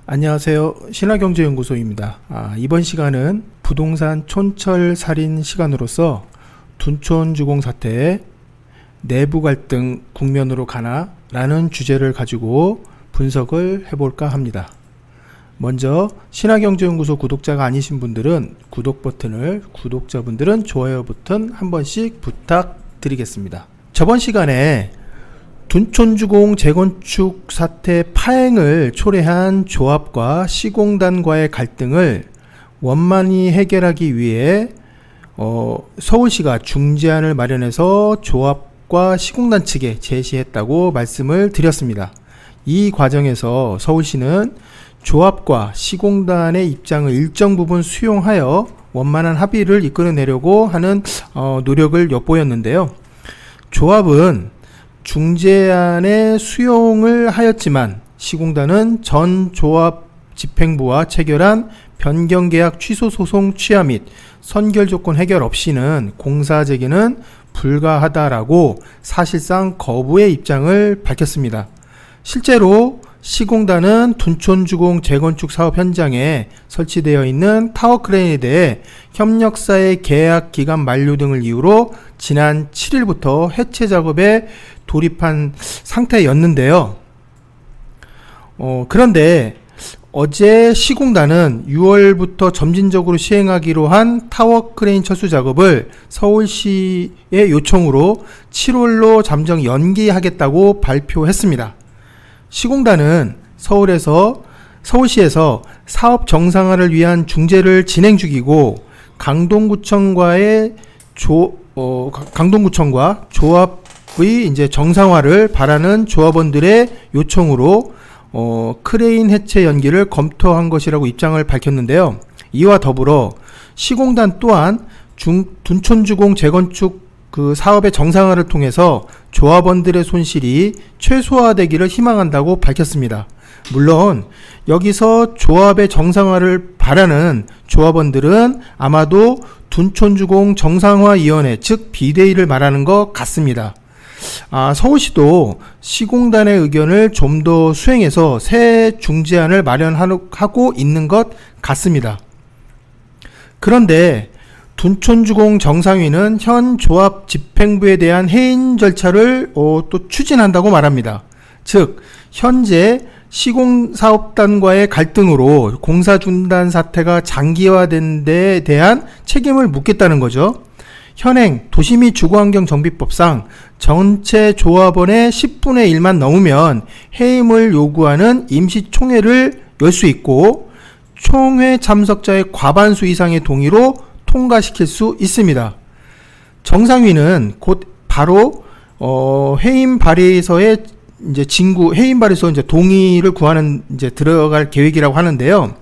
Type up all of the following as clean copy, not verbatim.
안녕하세요. 신화경제연구소입니다. 이번 시간은 부동산 촌철 살인 시간으로서 둔촌주공 사태의 내부 갈등 국면으로 가나? 라는 주제를 가지고 분석을 해볼까 합니다. 먼저 신화경제연구소 구독자가 아니신 분들은 구독 버튼을, 구독자분들은 좋아요 버튼 한 번씩 부탁드리겠습니다. 저번 시간에 둔촌주공 재건축 사태 파행을 초래한 조합과 시공단과의 갈등을 원만히 해결하기 위해 서울시가 중재안을 마련해서 조합과 시공단 측에 제시했다고 말씀을 드렸습니다. 이 과정에서 서울시는 조합과 시공단의 입장을 일정 부분 수용하여 원만한 합의를 이끌어내려고 하는 노력을 엿보였는데요. 조합은 중재안의 수용을 하였지만 시공단은 전 조합 집행부와 체결한 변경계약 취소 소송 취하 및 선결 조건 해결 없이는 공사 재개는 불가하다라고 사실상 거부의 입장을 밝혔습니다. 실제로 시공단은 둔촌주공 재건축 사업 현장에 설치되어 있는 타워크레인에 대해 협력사의 계약 기간 만료 등을 이유로 지난 7일부터 해체 작업에 돌입한 상태였는데요. 그런데 어제 시공단은 6월부터 점진적으로 시행하기로 한 타워크레인 철수 작업을 서울시의 요청으로 7월로 잠정 연기하겠다고 발표했습니다. 시공단은 서울시에서 사업 정상화를 위한 중재를 진행 중이고 강동구청과 조합의 이제 정상화를 바라는 조합원들의 요청으로 크레인 해체 연기를 검토한 것이라고 입장을 밝혔는데요. 이와 더불어 시공단 또한 둔촌주공 재건축 사업의 정상화를 통해서 조합원들의 손실이 최소화되기를 희망한다고 밝혔습니다. 물론 여기서 조합의 정상화를 바라는 조합원들은 아마도 둔촌주공 정상화위원회 즉 비대위를 말하는 것 같습니다. 서울시도 시공단의 의견을 좀 더 수행해서 새 중재안을 마련하고 있는 것 같습니다. 그런데 둔촌주공 정상위는 현 조합 집행부에 대한 해임 절차를 또 추진한다고 말합니다. 즉 현재 시공사업단과의 갈등으로 공사 중단 사태가 장기화된 데에 대한 책임을 묻겠다는 거죠. 현행 도시및 주거환경정비법상 전체 조합원의 10분의 1만 넘으면 해임을 요구하는 임시총회를 열 수 있고 총회 참석자의 과반수 이상의 동의로 통과시킬 수 있습니다. 정상위는 곧 바로 해임 발의서의 해임 발의서 동의를 구하는 들어갈 계획이라고 하는데요.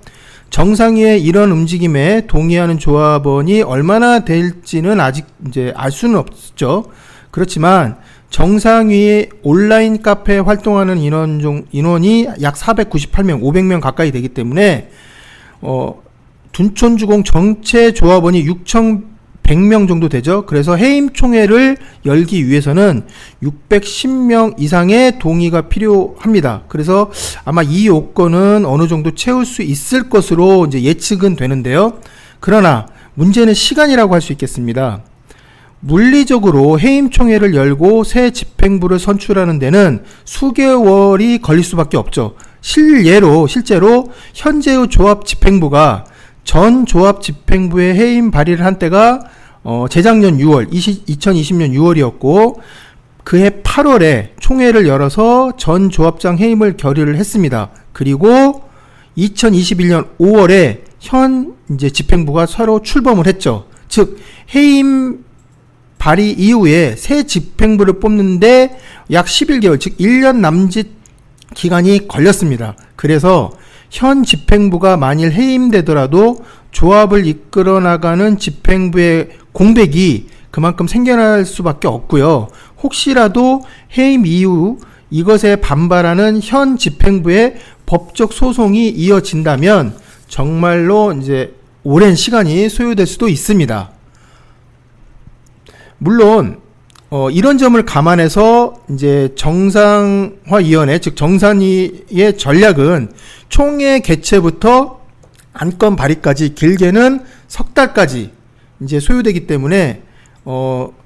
정상위의 이런 움직임에 동의하는 조합원이 얼마나 될지는 아직 알 수는 없죠. 그렇지만 정상위의 온라인 카페에 활동하는 인원이 약 498명, 500명 가까이 되기 때문에 둔촌주공 전체 조합원이 6,100명 정도 되죠. 그래서 해임 총회를 열기 위해서는 610명 이상의 동의가 필요합니다. 그래서 아마 이 요건은 어느 정도 채울 수 있을 것으로 예측은 되는데요. 그러나 문제는 시간이라고 할 수 있겠습니다. 물리적으로 해임 총회를 열고 새 집행부를 선출하는 데는 수개월이 걸릴 수밖에 없죠. 실제로 현재의 조합 집행부가 전 조합 집행부의 해임 발의를 한 때가 재작년 6월, 2020년 6월이었고 그해 8월에 총회를 열어서 전 조합장 해임을 결의를 했습니다. 그리고 2021년 5월에 현 집행부가 서로 출범을 했죠. 즉 해임 발의 이후에 새 집행부를 뽑는데 약 11개월, 즉 1년 남짓 기간이 걸렸습니다. 그래서 현 집행부가 만일 해임되더라도 조합을 이끌어 나가는 집행부의 공백이 그만큼 생겨날 수밖에 없고요. 혹시라도 해임 이후 이것에 반발하는 현 집행부의 법적 소송이 이어진다면 정말로 오랜 시간이 소요될 수도 있습니다. 물론 이런 점을 감안해서 이제 정상화위원회, 즉 정산위의 전략은 총회 개최부터 안건 발의까지 길게는 석 달까지 이제 소요되기 때문에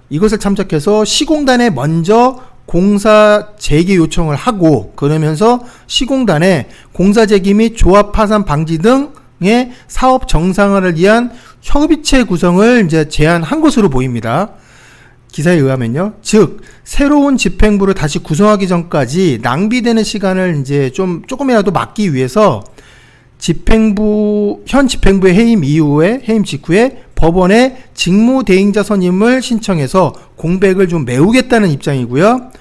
이것을 참작해서 시공단에 먼저 공사 재개 요청을 하고, 그러면서 시공단에 공사 재개 및 조합 파산 방지 등의 사업 정상화를 위한 협의체 구성을 이제 제안한 것으로 보입니다. 기사에 의하면요. 즉, 새로운 집행부를 다시 구성하기 전까지 낭비되는 시간을 이제 조금이라도 막기 위해서 현 집행부의 해임 직후에 법원에 직무대행자 선임을 신청해서 공백을 좀 메우겠다는 입장이고요.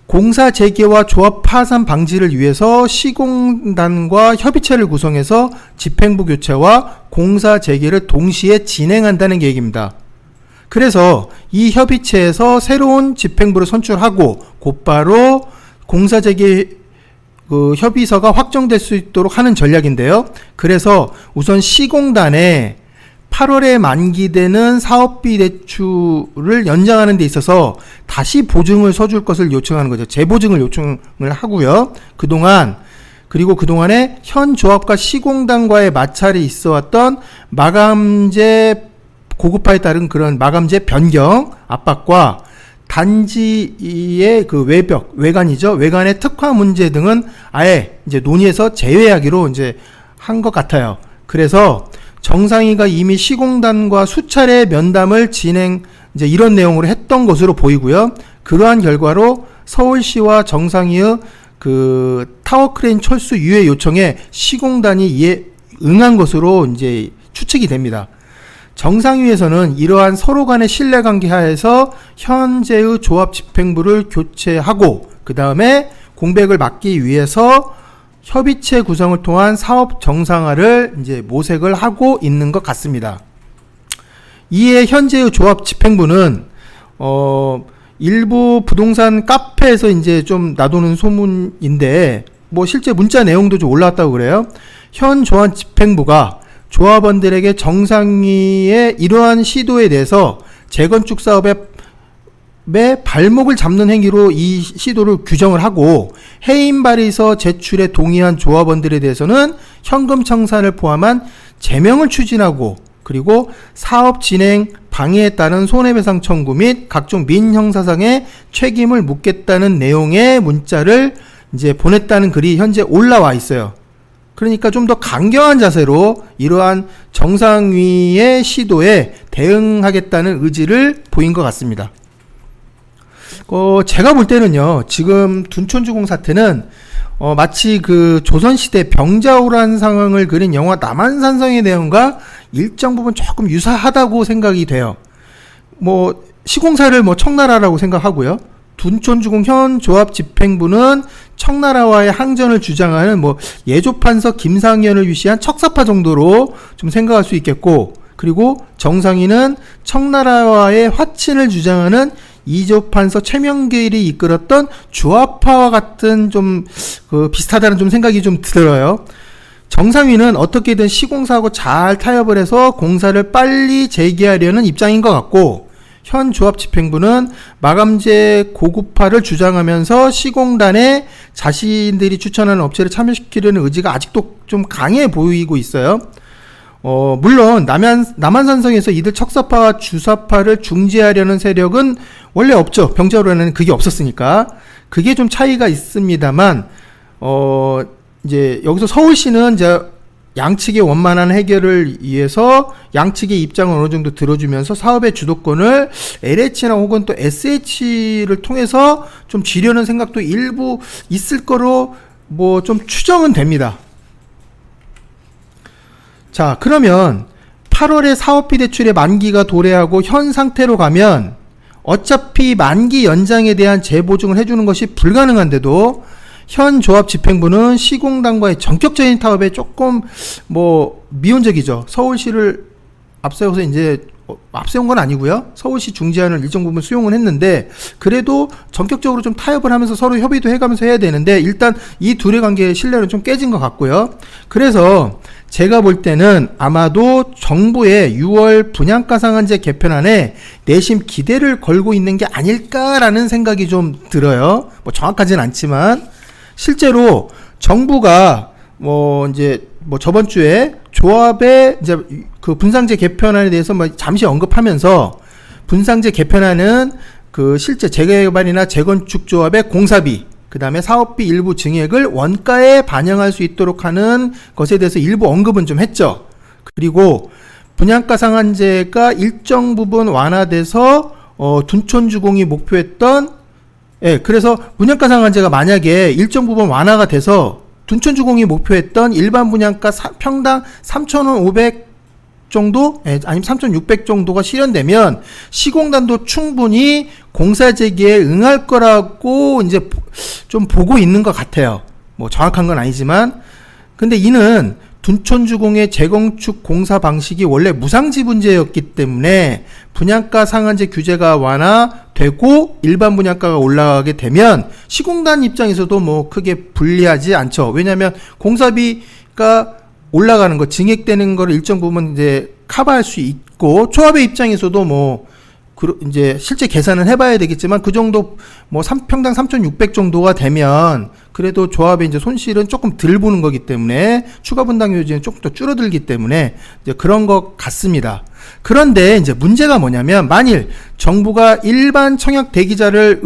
공사 재개와 조합 파산 방지를 위해서 시공단과 협의체를 구성해서 집행부 교체와 공사 재개를 동시에 진행한다는 계획입니다. 그래서 이 협의체에서 새로운 집행부를 선출하고 곧바로 공사 재개 협의서가 확정될 수 있도록 하는 전략인데요. 그래서 우선 시공단에 8월에 만기되는 사업비 대출을 연장하는 데 있어서 다시 보증을 서줄 것을 요청하는 거죠. 재보증을 요청을 하고요. 그리고 그동안에 현 조합과 시공단과의 마찰이 있어 왔던 마감재 고급화에 따른 그런 마감재 변경 압박과 단지의 그 외관의 특화 문제 등은 아예 이제 논의해서 제외하기로 이제 한 것 같아요. 그래서 정상위가 이미 시공단과 수차례 면담을 이제 이런 내용으로 했던 것으로 보이고요. 그러한 결과로 서울시와 정상위의 그 타워크레인 철수 유예 요청에 시공단이 이에 응한 것으로 이제 추측이 됩니다. 정상위에서는 이러한 서로 간의 신뢰관계 하에서 현재의 조합 집행부를 교체하고 그 다음에 공백을 막기 위해서 협의체 구성을 통한 사업 정상화를 이제 모색을 하고 있는 것 같습니다. 이에 현재의 조합 집행부는 일부 부동산 카페에서 이제 좀 나도는 소문인데 뭐 실제 문자 내용도 좀 올라왔다고 그래요. 현 조합 집행부가 조합원들에게 정상위의 이러한 시도에 대해서 재건축 사업에 발목을 잡는 행위로 이 시도를 규정을 하고 해임 발의서 제출에 동의한 조합원들에 대해서는 현금 청산을 포함한 제명을 추진하고 그리고 사업 진행 방해에 따른 손해배상 청구 및 각종 민형사상의 책임을 묻겠다는 내용의 문자를 이제 보냈다는 글이 현재 올라와 있어요. 그러니까 좀 더 강경한 자세로 이러한 정상위의 시도에 대응하겠다는 의지를 보인 것 같습니다. 제가 볼 때는요, 지금 둔촌주공 사태는 마치 그 조선시대 병자호란 상황을 그린 영화 남한산성의 내용과 일정 부분 조금 유사하다고 생각이 돼요. 뭐 시공사를 청나라라고 생각하고요. 둔촌주공 현 조합 집행부는 청나라와의 항전을 주장하는 예조판서 김상현을 위시한 척사파 정도로 좀 생각할 수 있겠고, 그리고 정상위는 청나라와의 화친을 주장하는 이조판서 최명길이 이끌었던 주화파와 같은 좀 비슷하다는 좀 생각이 좀 들어요. 정상위는 어떻게든 시공사하고 잘 타협을 해서 공사를 빨리 재개하려는 입장인 것 같고, 현 조합 집행부는 마감재 고급화를 주장하면서 시공단에 자신들이 추천하는 업체를 참여시키려는 의지가 아직도 좀 강해 보이고 있어요. 물론 남한산성에서 이들 척사파와 주사파를 중재하려는 세력은 원래 없죠. 병자호란에는 그게 없었으니까. 그게 좀 차이가 있습니다만 이제 여기서 서울시는 이제 양측의 원만한 해결을 위해서 양측의 입장을 어느 정도 들어주면서 사업의 주도권을 LH나 혹은 또 SH를 통해서 좀 쥐려는 생각도 일부 있을 거로 좀 추정은 됩니다. 자, 그러면 8월에 사업비 대출의 만기가 도래하고 현 상태로 가면 어차피 만기 연장에 대한 재보증을 해주는 것이 불가능한데도 현 조합 집행부는 시공단과의 전격적인 타협에 조금 미온적이죠. 서울시를 앞세워서 이제 앞세운 건 아니고요. 서울시 중재안을 일정 부분 수용은 했는데 그래도 전격적으로 좀 타협을 하면서 서로 협의도 해가면서 해야 되는데 일단 이 둘의 관계의 신뢰는 좀 깨진 것 같고요. 그래서 제가 볼 때는 아마도 정부의 6월 분양가 상한제 개편안에 내심 기대를 걸고 있는 게 아닐까라는 생각이 좀 들어요. 뭐 정확하진 않지만 실제로 정부가 이제 저번 주에 조합의 이제 그 분상제 개편안에 대해서 잠시 언급하면서 분상제 개편안은 그 실제 재개발이나 재건축 조합의 공사비, 그 다음에 사업비 일부 증액을 원가에 반영할 수 있도록 하는 것에 대해서 일부 언급은 좀 했죠. 그리고 분양가 상한제가 일정 부분 완화돼서 둔촌주공이 목표했던 그래서 분양가 상한제가 만약에 일정 부분 완화가 돼서 둔촌주공이 목표했던 일반 분양가 평당 3,500 정도? 아니면 3,600 정도가 실현되면 시공단도 충분히 공사 재개에 응할 거라고 이제 좀 보고 있는 것 같아요. 뭐 정확한 건 아니지만. 근데 이는 둔촌주공의 재건축 공사 방식이 원래 무상지분제였기 때문에 분양가 상한제 규제가 완화되고 일반 분양가가 올라가게 되면 시공단 입장에서도 뭐 크게 불리하지 않죠. 왜냐하면 공사비가 올라가는 거, 증액되는 거를 일정 부분 이제 커버할 수 있고, 조합의 입장에서도 이제 실제 계산은 해봐야 되겠지만, 그 정도, 평당 3,600 정도가 되면, 그래도 조합의 이제 손실은 조금 덜 보는 거기 때문에, 추가 분담 요지는 조금 더 줄어들기 때문에, 이제 그런 것 같습니다. 그런데 이제 문제가 뭐냐면, 만일 정부가 일반 청약 대기자를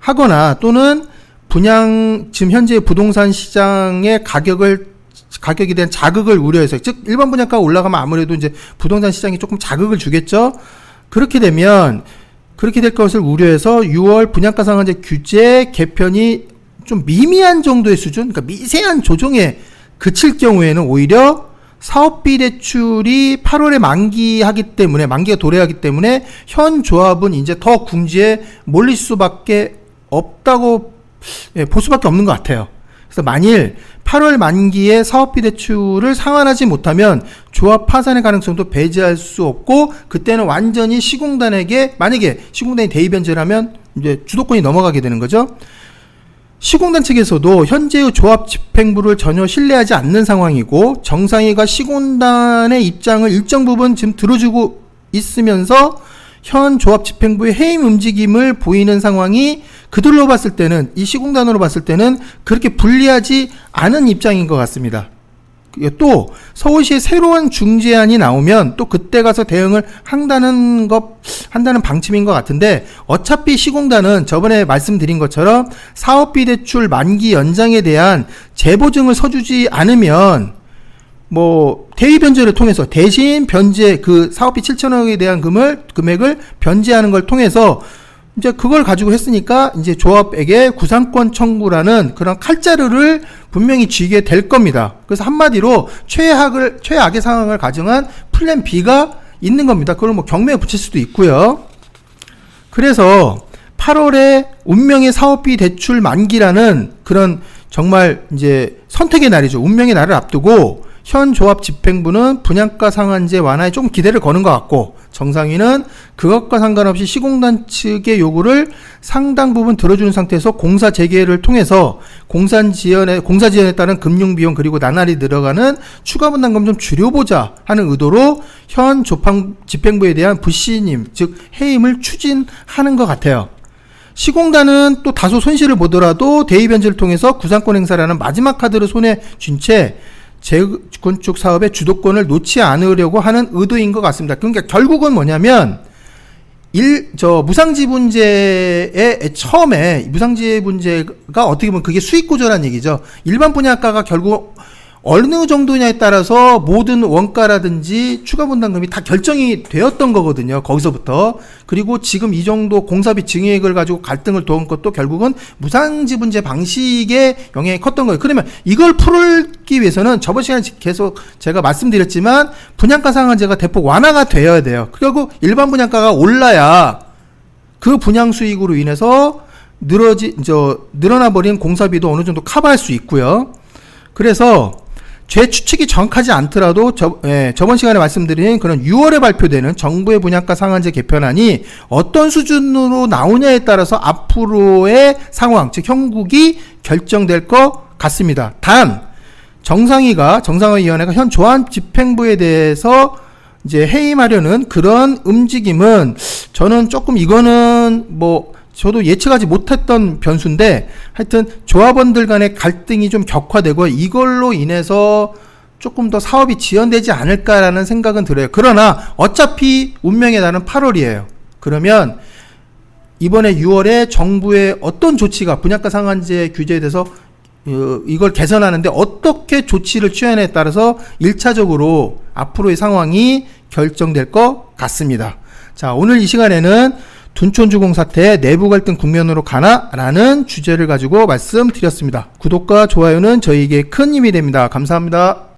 의식하거나, 또는 지금 현재 부동산 시장의 가격에 대한 자극을 우려해서, 즉 일반 분양가가 올라가면 아무래도 이제 부동산 시장이 조금 자극을 주겠죠. 그렇게 될 것을 우려해서 6월 분양가 상한제 규제 개편이 좀 미미한 정도의 수준, 그러니까 미세한 조정에 그칠 경우에는 오히려 사업비 대출이 8월에 만기가 도래하기 때문에 현 조합은 이제 더 궁지에 몰릴 수밖에 없다고 볼 수밖에 없는 것 같아요. 그래서 만일 8월 만기에 사업비 대출을 상환하지 못하면 조합 파산의 가능성도 배제할 수 없고, 그때는 완전히 시공단에게, 만약에 시공단이 대의변제를 하면 이제 주도권이 넘어가게 되는 거죠. 시공단 측에서도 현재의 조합 집행부를 전혀 신뢰하지 않는 상황이고, 정상회가 시공단의 입장을 일정 부분 지금 들어주고 있으면서 현 조합 집행부의 해임 움직임을 보이는 상황이 그들로 봤을 때는, 이 시공단으로 봤을 때는 그렇게 불리하지 않은 입장인 것 같습니다. 또 서울시의 새로운 중재안이 나오면 또 그때 가서 대응을 한다는 방침인 것 같은데, 어차피 시공단은 저번에 말씀드린 것처럼 사업비 대출 만기 연장에 대한 재보증을 서주지 않으면 대위 변제를 통해서 대신 변제, 그 사업비 7천억에 대한 금액을 변제하는 걸 통해서 이제 그걸 가지고 했으니까 이제 조합에게 구상권 청구라는 그런 칼자루를 분명히 쥐게 될 겁니다. 그래서 한마디로 최악의 상황을 가정한 플랜 B가 있는 겁니다. 그걸 경매에 붙일 수도 있고요. 그래서 8월에 운명의 사업비 대출 만기라는 그런 정말 이제 선택의 날이죠. 운명의 날을 앞두고 현 조합 집행부는 분양가 상한제 완화에 좀 기대를 거는 것 같고, 정상위는 그것과 상관없이 시공단 측의 요구를 상당 부분 들어주는 상태에서 공사 재개를 통해서 공사 지연에 따른 금융비용 그리고 나날이 들어가는 추가 분담금 좀 줄여보자 하는 의도로 현 집행부에 대한 불신임, 즉 해임을 추진하는 것 같아요. 시공단은 또 다소 손실을 보더라도 대의변제를 통해서 구상권 행사라는 마지막 카드를 손에 쥔 채 재건축 사업의 주도권을 놓지 않으려고 하는 의도인 것 같습니다. 그러니까 결국은 뭐냐면, 무상지분제의 처음에, 무상지분제가 어떻게 보면 그게 수익구조라는 얘기죠. 일반 분양가가 결국 어느 정도냐에 따라서 모든 원가라든지 추가 분담금이 다 결정이 되었던 거거든요. 거기서부터. 그리고 지금 이 정도 공사비 증액을 가지고 갈등을 도운 것도 결국은 무상지분제 방식의 영향이 컸던 거예요. 그러면 이걸 풀기 위해서는 저번 시간에 계속 제가 말씀드렸지만 분양가 상한제가 대폭 완화가 되어야 돼요. 결국 일반 분양가가 올라야 그 분양 수익으로 인해서 늘어나버린 공사비도 어느 정도 커버할 수 있고요. 그래서 제 추측이 정확하지 않더라도 저번 시간에 말씀드린 그런 6월에 발표되는 정부의 분양가 상한제 개편안이 어떤 수준으로 나오냐에 따라서 앞으로의 상황, 즉 형국이 결정될 것 같습니다. 단 정상화위원회가 현 조합 집행부에 대해서 이제 해임하려는 그런 움직임은 저는 조금 이거는 저도 예측하지 못했던 변수인데, 하여튼 조합원들 간의 갈등이 좀 격화되고 이걸로 인해서 조금 더 사업이 지연되지 않을까라는 생각은 들어요. 그러나 어차피 운명의 날은 8월이에요. 그러면 이번에 6월에 정부의 어떤 조치가 분양가 상한제 규제에 대해서 이걸 개선하는데 어떻게 조치를 취하느냐에 따라서 1차적으로 앞으로의 상황이 결정될 것 같습니다. 자, 오늘 이 시간에는 둔촌주공 사태 내부 갈등 국면으로 가나라는 주제를 가지고 말씀드렸습니다. 구독과 좋아요는 저희에게 큰 힘이 됩니다. 감사합니다.